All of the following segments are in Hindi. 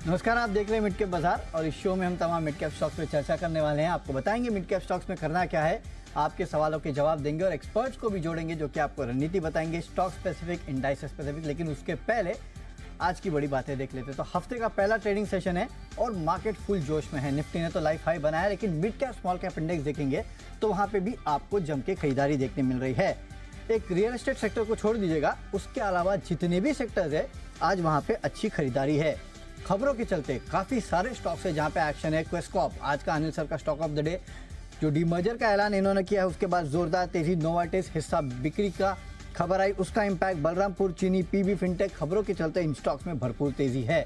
नमस्कार, आप देख रहे हैं मिड कैप बाजार और इस शो में हम तमाम मिड कैप स्टॉक्स पे चर्चा करने वाले हैं। आपको बताएंगे मिड कैप स्टॉक्स में करना क्या है, आपके सवालों के जवाब देंगे और एक्सपर्ट्स को भी जोड़ेंगे जो कि आपको रणनीति बताएंगे, स्टॉक स्पेसिफिक, इंडाइस स्पेसिफिक। लेकिन उसके पहले आज की बड़ी बातें देख लेते हैं। तो हफ्ते का पहला ट्रेडिंग सेशन है और मार्केट फुल जोश में है। निफ्टी ने तो लाइफ हाई बनाया, लेकिन mid cap small cap index देखेंगे तो वहाँ पे भी आपको जम के खरीदारी देखने मिल रही है। एक रियल एस्टेट सेक्टर को छोड़ दीजिएगा, उसके अलावा जितने भी सेक्टर्स है आज वहाँ पे अच्छी खरीदारी है। खबरों के चलते काफी सारे स्टॉक्स है जहां पे एक्शन है। क्वेस्कॉर्प आज का अनिल सर का स्टॉक ऑफ द डे, जो डीमर्जर का ऐलान इन्होंने किया है उसके बाद जोरदार तेजी। नोवार्टिस हिस्सा बिक्री का खबर आई, उसका इंपैक्ट। बलरामपुर चीनी, पीबी फिनटेक, खबरों के चलते इन स्टॉक्स में भरपूर तेजी है।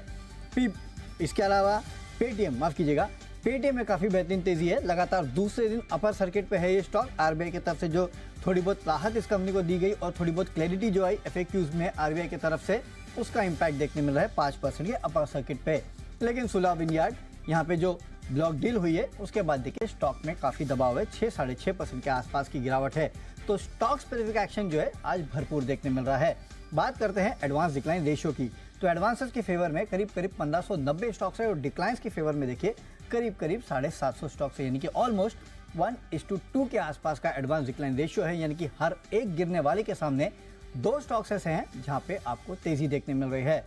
इसके अलावा पेटीएम, माफ कीजिएगा, पेटीएम में काफी बेहतरीन तेजी है। लगातार दूसरे दिन अपर सर्किट पे है ये स्टॉक। आरबीआई की तरफ से जो थोड़ी बहुत राहत इस कंपनी को दी गई और थोड़ी बहुत क्लैरिटी जो आई एफएक्यूज में आरबीआई की तरफ से, उसका इंपैक्ट देखने मिल रहा है 5% के अपर सर्किट पे। लेकिन सुलह विनयार्ड यहाँ पे जो ब्लॉक डील हुई है उसके बाद देखिए स्टॉक में काफी दबाव है, 6-6.5% के आसपास की गिरावट है। तो स्टॉक स्पेसिफिक एक्शन जो है आज भरपूर देखने मिल रहा है। बात करते हैं एडवांस डिक्लाइन रेशियो की, तो एडवांसेस के फेवर में करीब 1590 स्टॉक्स है और डिक्लाइंस के फेवर में देखिए करीब 750 स्टॉक्स है, यानी कि ऑलमोस्ट 1:2 के आसपास का एडवांस डिक्लाइन रेशियो है। यानी कि हर एक गिरने वाले के सामने 2 स्टॉक्स ऐसे हैं जहां पे आपको तेजी देखने मिल रही है।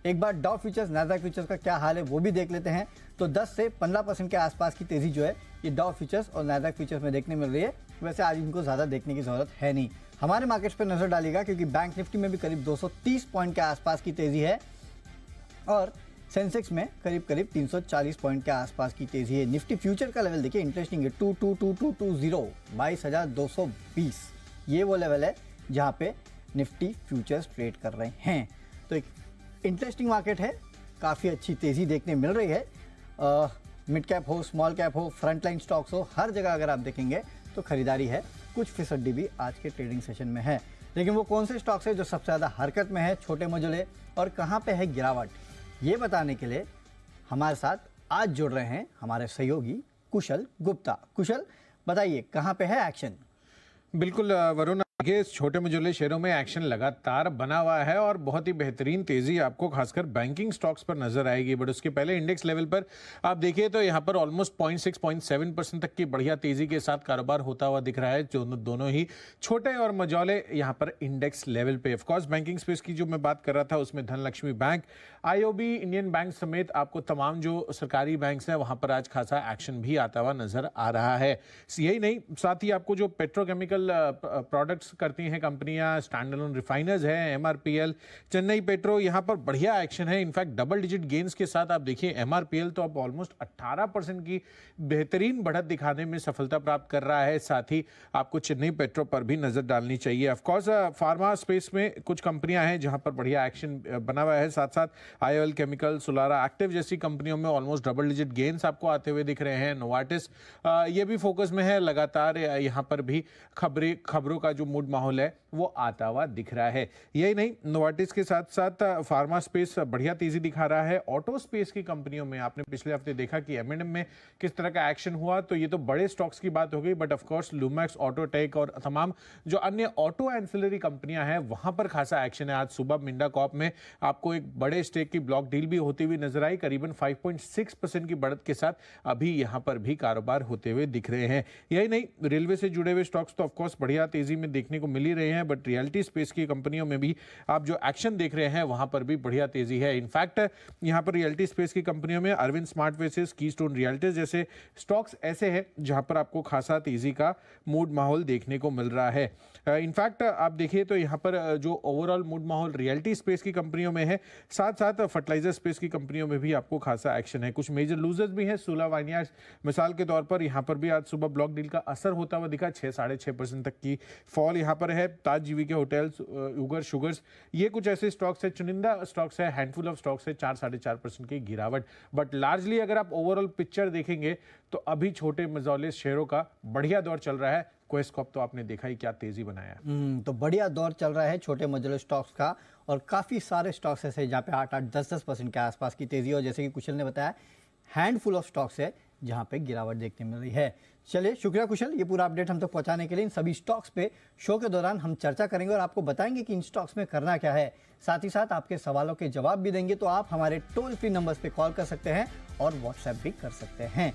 एक बार डाउ फ्यूचर्स, नैस्डैक फ्यूचर्स का क्या हाल है वो भी देख लेते हैं। तो 10 से 15% के आसपास की तेजी जो है ये डाउ फ्यूचर्स और नैस्डैक फ्यूचर्स में देखने मिल रही है। वैसे आज इनको ज़्यादा देखने की जरूरत है नहीं। हमारे मार्केट्स पर नजर डालिएगा क्योंकि बैंक निफ्टी में भी करीब 230 पॉइंट के आसपास की तेजी है और सेंसेक्स में करीब 340 पॉइंट के आसपास की तेजी है। निफ्टी फ्यूचर का लेवल देखिए इंटरेस्टिंग है, 222220, 22,220। ये वो लेवल है जहाँ पे निफ्टी फ्यूचर्स ट्रेड कर रहे हैं। तो एक इंटरेस्टिंग मार्केट है, काफ़ी अच्छी तेज़ी देखने मिल रही है। मिड कैप हो, स्मॉल कैप हो, फ्रंटलाइन स्टॉक्स हो, हर जगह अगर आप देखेंगे तो खरीदारी है। कुछ फीसदी भी आज के ट्रेडिंग सेशन में है। लेकिन वो कौन से स्टॉक्स है जो सबसे ज़्यादा हरकत में है, छोटे मझोले, और कहाँ पे है गिरावट, ये बताने के लिए हमारे साथ आज जुड़ रहे हैं हमारे सहयोगी कुशल गुप्ता। कुशल, बताइए कहाँ पे है एक्शन? बिल्कुल वरुण, देखिए छोटे मझोले शेयरों में एक्शन लगातार बना हुआ है और बहुत ही बेहतरीन तेजी आपको खासकर बैंकिंग स्टॉक्स पर नजर आएगी। बट उसके पहले इंडेक्स लेवल पर आप देखिए तो यहाँ पर ऑलमोस्ट 0.6-0.7% तक की बढ़िया तेजी के साथ कारोबार होता हुआ दिख रहा है। जो दोनों ही छोटे और मझौले यहाँ पर इंडेक्स लेवल पे। ऑफकोर्स बैंकिंग स्पेस की जो मैं बात कर रहा था उसमें Dhanlaxmi bank, IOB, Indian bank समेत आपको तमाम जो सरकारी बैंक्स हैं वहाँ पर आज खासा एक्शन भी आता हुआ नजर आ रहा है। यही नहीं, साथ ही आपको जो पेट्रोकेमिकल प्रोडक्ट्स करती हैं कंपनियां, स्टैंड अलोन रिफाइनर्स है, एमआरपीएल, चेन्नई पेट्रो, यहां पर बढ़िया एक्शन है। इनफैक्ट डबल डिजिट गेन्स के साथ आप देखिए एमआरपीएल तो अब ऑलमोस्ट 18% की बेहतरीन बढ़त दिखाने में सफलता प्राप्त कर रहा है। साथ ही आपको चेन्नई पेट्रो पर भी नजर डालनी चाहिए। ऑफकोर्स फार्मा स्पेस में कुछ कंपनियां हैं जहां पर बढ़िया एक्शन बना हुआ है। साथ साथ आईओएल केमिकल, सोलारा एक्टिव जैसी कंपनियों में ऑलमोस्ट डबल डिजिट गेन्स आपको आते हुए दिख रहे हैं। नोवार्टिस ये भी फोकस में है, लगातार यहां पर भी खबरों का जो मूड माहौल है वो आता हुआ दिख रहा है। यही नहीं, नोवार्टिस के साथ साथ फार्मा स्पेस बढ़िया तेजी दिखा रहा है। ऑटो स्पेस की कंपनियों में आपने पिछले हफ्ते देखा कि एम&एम में किस तरह का एक्शन हुआ, तो ये तो बड़े स्टॉक्स की बात हो गई। But of course Lumax, Autotech और तमाम जो अन्य ऑटो एंसिलरी कंपनियां हैं वहां पर खासा एक्शन है। आज सुबह मिंडा कॉर्प में आपको एक बड़े स्टेक की ब्लॉक डील भी होती हुई नजर आई, करीबन 5.6% की बढ़त के साथ अभी यहां पर भी कारोबार होते हुए दिख रहे हैं। यही नहीं, रेलवे से जुड़े हुए स्टॉक्स तो ऑफकोर्स बढ़िया तेजी में देखने को मिल ही रहे हैं। बट रियलिटी स्पेस की कंपनियों में भी आप जो एक्शन देख रहे हैं वहां पर भी बढ़िया तेजी है। इनफैक्ट यहां पर रियलिटी स्पेस की कंपनियों में अरविंद स्मार्टवेसेस, कीस्टोन रियल्टीज जैसे स्टॉक्स ऐसे हैं जहां पर आपको खासा तेजी का मूड माहौल देखने को मिल रहा है। इनफैक्ट आप देखिए तो यहां पर जो ओवरऑल मूड माहौल रियलिटी स्पेस की कंपनियों में है, साथ साथ फर्टिलाइजर स्पेस की कंपनियों में भी आपको खासा एक्शन है। कुछ मेजर लूजर्स भी हैं। सुलह वाइनयार्ड्स मिसाल के तौर पर यहां पर भी आज सुबह ब्लॉक डील का असर होता हुआ दिखा, 6-6.5% तक की फॉल यहां पर है। ताज जीवी के होटल्स, उगर शुगर्स, ये कुछ ऐसे स्टॉक्स है, चुनिंदा स्टॉक्स है, हैंडफुल ऑफ स्टॉक्स है, 4-4.5% की गिरावट। बट लार्जली अगर आप ओवरऑल पिक्चर देखेंगे तो अभी छोटे मझौले शेयरों का बढ़िया दौर चल रहा है। क्वेस्कॉर्प तो आपने देखा ही क्या तेजी बनाया है। तो बढ़िया दौर चल रहा है छोटे मझोले स्टॉक्स का और काफी सारे स्टॉक्स ऐसे जहाँ पे 8-10% के आसपास की तेजी। और जैसे कि कुशल ने बताया, हैंडफुल ऑफ स्टॉक्स है जहां पे गिरावट देखने मिल रही है। चलिए, शुक्रिया कुशल, ये पूरा अपडेट हम तक पहुंचाने के लिए। इन सभी स्टॉक्स पे शो के दौरान हम चर्चा करेंगे और आपको बताएंगे कि इन स्टॉक्स में करना क्या है। साथ ही साथ आपके सवालों के जवाब भी देंगे, तो आप हमारे टोल फ्री नंबर्स पे कॉल कर सकते हैं और व्हाट्सएप भी कर सकते हैं।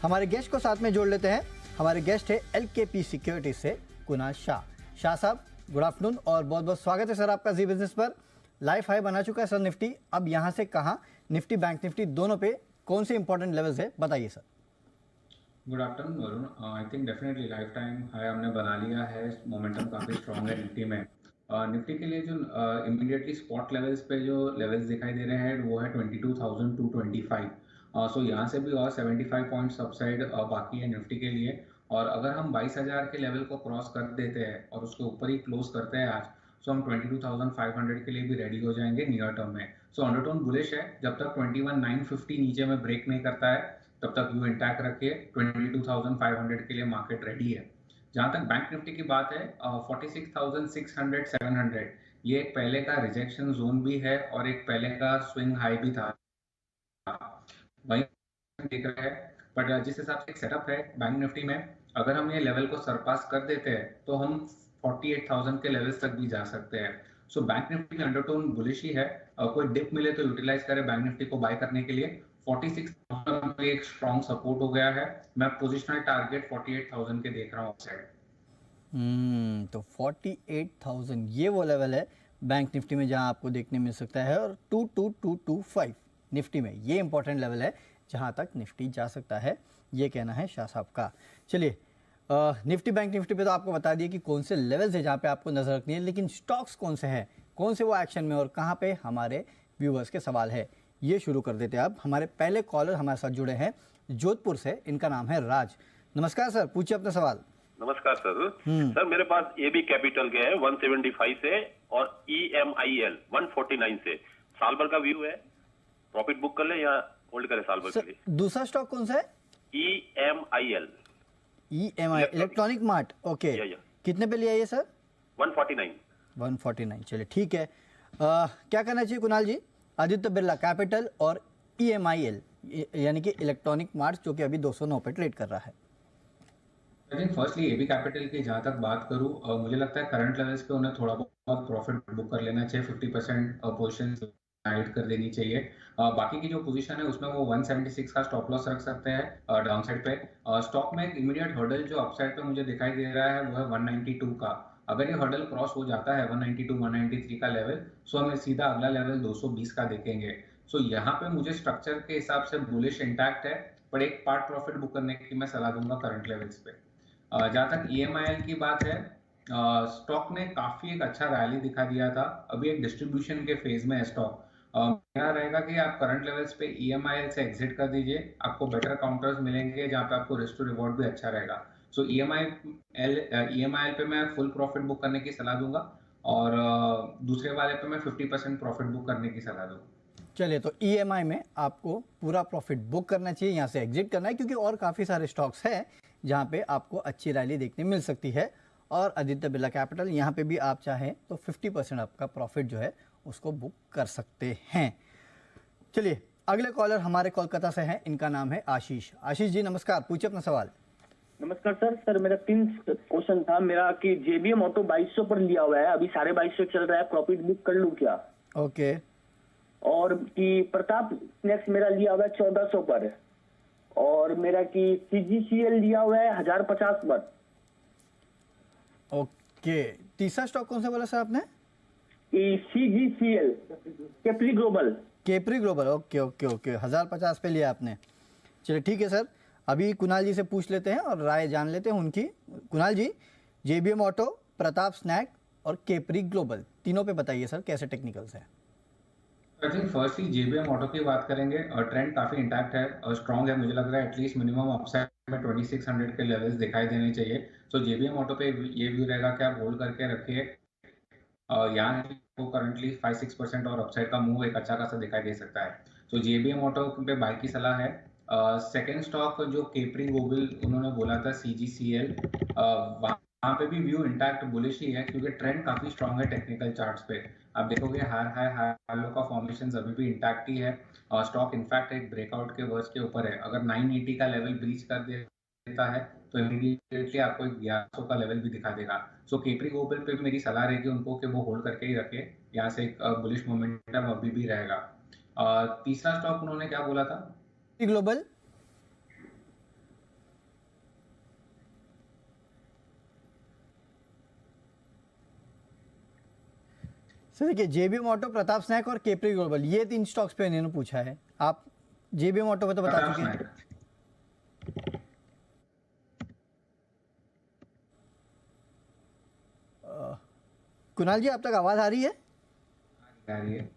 हमारे गेस्ट को साथ में जोड़ लेते हैं। हमारे गेस्ट है LKP सिक्योरिटीज से कुणाल शाह। शाह साहब, गुड आफ्टरनून और बहुत बहुत स्वागत है सर आपका जी बिजनेस पर। लाइफ हाई बना चुका है सर निफ्टी, अब यहाँ से कहाँ निफ्टी बैंक निफ्टी दोनों पे कौन से इंपॉर्टेंट लेवल्स है, बताइए sir. Good afternoon Varun. I think definitely life time high हमने बना लिया है। मोमेंटम काफ़ी स्ट्रॉन्ग है निफ्टी में। निफ्टी के लिए जो इमीडिएटली स्पॉट लेवल्स पे जो लेवल्स दिखाई दे रहे हैं वो है 22,225। सो यहाँ से भी और 75 पॉइंट्स अपसाइड बाकी है निफ्टी के लिए। और अगर हम 22,000 के लेवल को क्रॉस कर देते हैं और उसके ऊपर ही क्लोज करते हैं आज, सो हम 22,500 के लिए भी रेडी हो जाएंगे नियर टर्म में। सो अंडरटोन बुलिश है। जब तक 21,950 नीचे में ब्रेक नहीं करता है तब तक व्यू इंटैक्ट रखिए। 22,500 के लिए मार्केट रेडी है। जहां तक बैंक निफ्टी की बात है, 46,600 700 ये एक पहले का रिजेक्शन जोन भी है और एक पहले का स्विंग हाई भी था, वही देख रहे हैं। बट जिस हिसाब से एक सेटअप है बैंक निफ्टी में, अगर हम ये लेवल को सरपास कर देते हैं तो हम 48,000 के लेवल्स तक भी जा सकते हैं। सो बैंक निफ्टी में अंडरटोन बुलिश ही है। कोई डिप मिले तो यूटिलाइज करें बैंक निफ्टी को बाय करने के लिए। 46,000 पे एक स्ट्रॉन्ग सपोर्ट हो गया है। मैं पोजिशनल टारगेट 48,000 के देख रहा हूँ साइड। तो 48,000 ये वो लेवल है बैंक निफ्टी में जहां आपको देखने मिल सकता है, और 22,225 निफ्टी में ये इंपॉर्टेंट लेवल है जहां तक निफ्टी जा सकता है, ये कहना है शाह साहब का। चलिए, निफ्टी बैंक निफ्टी पे तो आपको बता दिए कि कौन से लेवल्स है जहां पे आपको नजर रखनी है, लेकिन स्टॉक्स कौन से हैं, कौन से वो एक्शन में और कहां पे हमारे व्यूअर्स के सवाल है, ये शुरू कर देते हैं। अब हमारे पहले कॉलर हमारे साथ जुड़े हैं जोधपुर से, इनका नाम है राज। नमस्कार सर, पूछिए अपना सवाल। नमस्कार सर। सर मेरे पास AB कैपिटल के हैं 175 से और EMIL 149 से। साल भर का व्यू है, प्रॉफिट बुक कर ले या होल्ड करें साल भर के लिए? दूसरा स्टॉक कौन सा है? EMIL electronic mart. ओके, कितने पे लिया ये सर? 149। चलिए ठीक है। क्या करना चाहिए कुणाल जी? आदित्य बिरला कैपिटल और EMIL यानी कि इलेक्ट्रॉनिक मार्ट, जो कि अभी 209 पे ट्रेड कर रहा है। I think firstly AB capital की जहां तक बात करूं, मुझे लगता है करंट लेवल्स पे उन्हें थोड़ा बहुत प्रॉफिट बुक कर लेना चाहिए। 50% पोजीशन ऐड कर देनी चाहिए। बाकी की जो पोजीशन है उसमें वो 176 का स्टॉप लॉस रख सकते हैं डाउन साइड पे। स्टॉक में एक इमीडिएट हर्डल जो अपसाइड पे मुझे दिखाई दे रहा है वो है 192 का। अगर ये हर्डल क्रॉस हो जाता है 192 193 का लेवल, सो हमें सीधा अगला लेवल 220 का देखेंगे। सो यहाँ पे मुझे स्ट्रक्चर के हिसाब से बुलिश इंटैक्ट है, पर एक पार्ट प्रॉफिट बुक करने की मैं सलाह दूंगा करंट लेवल्स पे। जहाँ तक EMIL की बात है, स्टॉक ने काफी एक अच्छा रैली दिखा दिया था। अभी एक डिस्ट्रीब्यूशन के फेज में है स्टॉक। मेरा रहेगा कि आप करंट लेवल्स पे EMIL से एग्जिट कर दीजिए, आपको बेटर काउंटर्स मिलेंगे जहाँ पे आपको रिस्क टू रिवॉर्ड भी अच्छा रहेगा। सो EMIL पे मैं फुल प्रॉफिट बुक करने की सलाह दूंगा और दूसरे वाले पे मैं 50% प्रॉफिट बुक करने की सलाह दूंगा। चलिए, तो EMI में आपको पूरा प्रॉफिट बुक करना चाहिए, यहाँ से एग्जिट करना है, क्योंकि और काफ़ी सारे स्टॉक्स हैं जहाँ पे आपको अच्छी रैली देखने मिल सकती है। और आदित्य बिरला कैपिटल, यहाँ पे भी आप चाहें तो 50% आपका प्रॉफिट जो है उसको बुक कर सकते हैं। चलिए, अगले कॉलर हमारे कोलकाता से हैं, इनका नाम है आशीष। आशीष जी नमस्कार, पूछिए अपना सवाल। नमस्कार सर। मेरा 3 क्वेश्चन था मेरा कि JBM ऑटो 2200 पर लिया हुआ है, अभी 2250 चल रहा है, प्रॉफिट बुक कर लूं क्या? ओके। और कि प्रताप स्नैक्स मेरा लिया हुआ है 1400 पर, और मेरा कि CGCL लिया हुआ है 1050 पर। ओके, तीसरा स्टॉक कौन सा बोला सर आपने? CGCL Capri global. ओके 1050 पे लिया आपने। चलिए ठीक है सर, अभी कुणाल जी से पूछ लेते हैं और राय जान लेते हैं उनकी। कुणाल जी, JBM ऑटो, प्रताप स्नैक और कैप्री ग्लोबल, तीनों पे बताइए सर कैसे टेक्निकल्स है। I think firstly JBM auto की बात करेंगे और ट्रेंड काफी इंटैक्ट है और स्ट्रॉन्ग है। मुझे लग रहा है एटलीस्ट मिनिमम अपसाइड में 2600 के लेवल्स दिखाई देने चाहिए। तो JBM ऑटो पे ये व्यू रहेगा कि आप होल्ड करके रखिए। यहाँ को करंटली 5-6% और अपसाइड का मूव एक अच्छा खासा दिखाई दे सकता है। तो JBM ऑटो पे बाय की सलाह है। सेकेंड स्टॉक जो कैप्री ग्लोबल उन्होंने बोला था CGCL, वहाँ वहाँ पे भी व्यू इंटैक्ट बुलिश ही है क्योंकि ट्रेंड काफी स्ट्रांग है टेक्निकल चार्ट्स पे। आप देखोगे हाई लो का फॉर्मेशन अभी भी इंटैक्ट ही है और स्टॉक इनफैक्ट एक ब्रेकआउट के वर्स के ऊपर है। अगर 980 का लेवल ब्रीच कर देता है तो इमीडिएटली आपको 1100 का लेवल भी दिखा देगा। सो केपरी ग्लोबल पे मेरी सलाह रहेगी उनको कि वो होल्ड करके ही रखे, यहाँ से एक बुलिश मोमेंटम अभी भी रहेगा। तीसरा स्टॉक उन्होंने क्या बोला था? ग्लोबल। सर देखिए, जेबीएम ऑटो, प्रताप स्नैक और केपरी ग्लोबल, ये 3 स्टॉक्स पे इन्होंने पूछा है। आप जेबीएम ऑटो पे तो बता चुके हैं। कुणाल जी, आप तक आवाज आ रही है? आ रही है।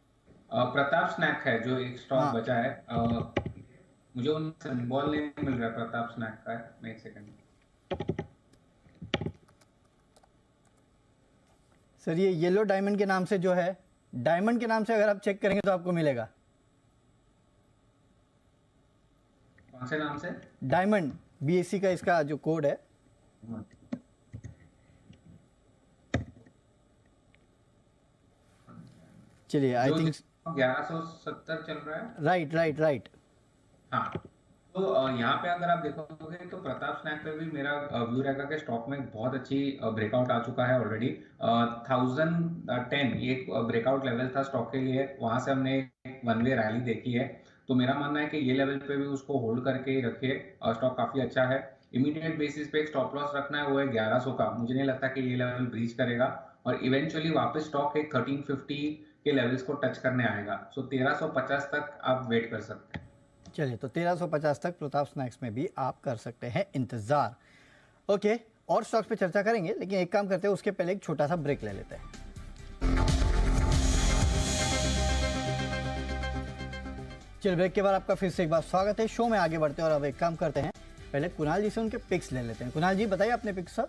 प्रताप स्नैक है जो एक स्टॉक बचा है। मुझे उन सिंबल नहीं मिल रहा प्रताप स्नैक का है। मैं एक सेकंड। सर ये येलो डायमंड के नाम से जो है, डायमंड के नाम से अगर आप चेक करेंगे तो आपको मिलेगा। कौन से नाम से? डायमंड, बीएससी का इसका जो कोड है। चलिए, आई थिंक 1170 चल रहा है। राइट। हाँ, तो यहाँ पे अगर आप देखोगे तो प्रताप स्नैक पे भी मेरा व्यू रहेगा कि स्टॉक में बहुत अच्छी ब्रेकआउट आ चुका है ऑलरेडी। 1010 ये एक ब्रेकआउट लेवल था स्टॉक के लिए, वहां से हमने एक वन वे रैली देखी है। तो मेरा मानना है कि ये लेवल पे भी उसको होल्ड करके ही रखिए, स्टॉक काफी अच्छा है। इमीडिएट बेसिस पे एक स्टॉप लॉस रखना है, वो है 1100 का। मुझे नहीं लगता कि ये लेवल ब्रीच करेगा और इवेंचुअली वापस स्टॉक एक 1350 के लेवल्स को टच करने आएगा। सो 1350 तक आप वेट कर सकते हैं। चलिए, तो 1350 तक प्रताप स्नैक्स में भी आप कर सकते हैं इंतजार। ओके, और स्टॉक्स पे चर्चा करेंगे, लेकिन एक काम करते हैं, उसके पहले एक छोटा सा ब्रेक ले लेते हैं। चलिए, ब्रेक के बाद आपका फिर से एक बार स्वागत है। शो में आगे बढ़ते हैं और अब एक काम करते हैं, पहले कुणाल जी से उनके पिक्स ले लेते हैं। कुणाल जी, बताइए अपने पिक्स सर।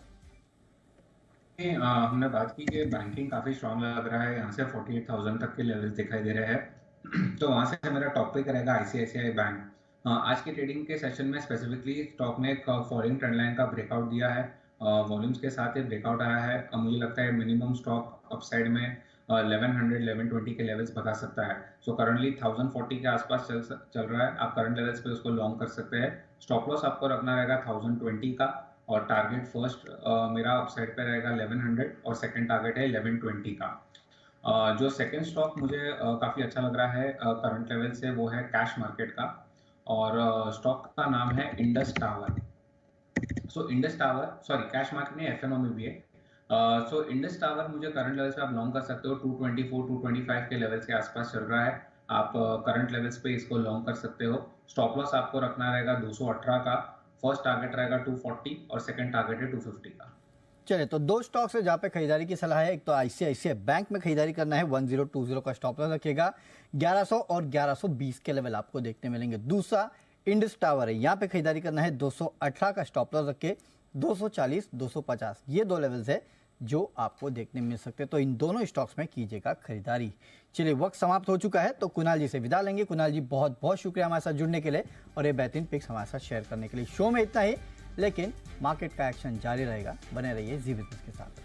हमने बात की कि बैंकिंग काफी स्ट्रांग लग रहा है, यहाँ से 48,000 तक के लेवल्स दिखाई दे रहे हैं। तो वहां से मेरा टॉप पिक रहेगा आईसीआईसीआई बैंक। आज के ट्रेडिंग के सेशन में स्पेसिफिकली स्टॉक ने एक फॉलिंग ट्रेंड लाइन का ब्रेकआउट दिया है, वॉल्यूम्स के साथ ही ब्रेकआउट आया है। मुझे लगता है मिनिमम स्टॉक अपसाइड में 1100 1120 के लेवल्स बता सकता है। सो करंटली 1040 के आसपास चल रहा है, आप करंट लेवल्स पे उसको लॉन्ग कर सकते हैं। स्टॉप लॉस आपको रखना रहेगा 1020 का और टारगेट फर्स्ट मेरा अपसाइड पे रहेगा 1100 और सेकंड टारगेट है 1120 का। जो सेकंड स्टॉक मुझे काफी अच्छा लग रहा है करंट लेवल से, वो है कैश मार्केट का और स्टॉक का नाम है Indus tower. So Indus tower, sorry cash market नहीं, एफएनओ में भी है। सो इंडस टावर मुझे करंट लेवल्स पे आप लॉन्ग कर सकते हो। 224 225 के लेवल्स के आसपास चल रहा है, आप करंट लेवल्स पे इसको लॉन्ग कर सकते हो। स्टॉप लॉस आपको रखना रहेगा 218 का, फर्स्ट टारगेट रहेगा 240 और सेकंड टारगेट है 250 का। चलिए, तो 2 स्टॉक्स है जहाँ पे खरीदारी की सलाह है। एक तो आईसीआईसीआई बैंक में खरीदारी करना है, 1020 का स्टॉप लॉस रखिएगा, 1100 और 1120 के लेवल आपको देखने मिलेंगे। दूसरा इंडस टावर है, यहाँ पे खरीदारी करना है, 218 का स्टॉप लॉस रखे, 240 250 ये 2 लेवल्स है जो आपको देखने मिल सकते हैं। तो इन दोनों स्टॉक्स में कीजिएगा खरीदारी। चलिए, वक्त समाप्त हो चुका है, तो कुणाल जी से विदा लेंगे। कुणाल जी, बहुत बहुत शुक्रिया हमारे साथ जुड़ने के लिए और ये बेहतरीन पिक्स हमारे साथ शेयर करने के लिए। शो में इतना ही, लेकिन मार्केट का एक्शन जारी रहेगा। बने रहिए जी बिजनेस के साथ।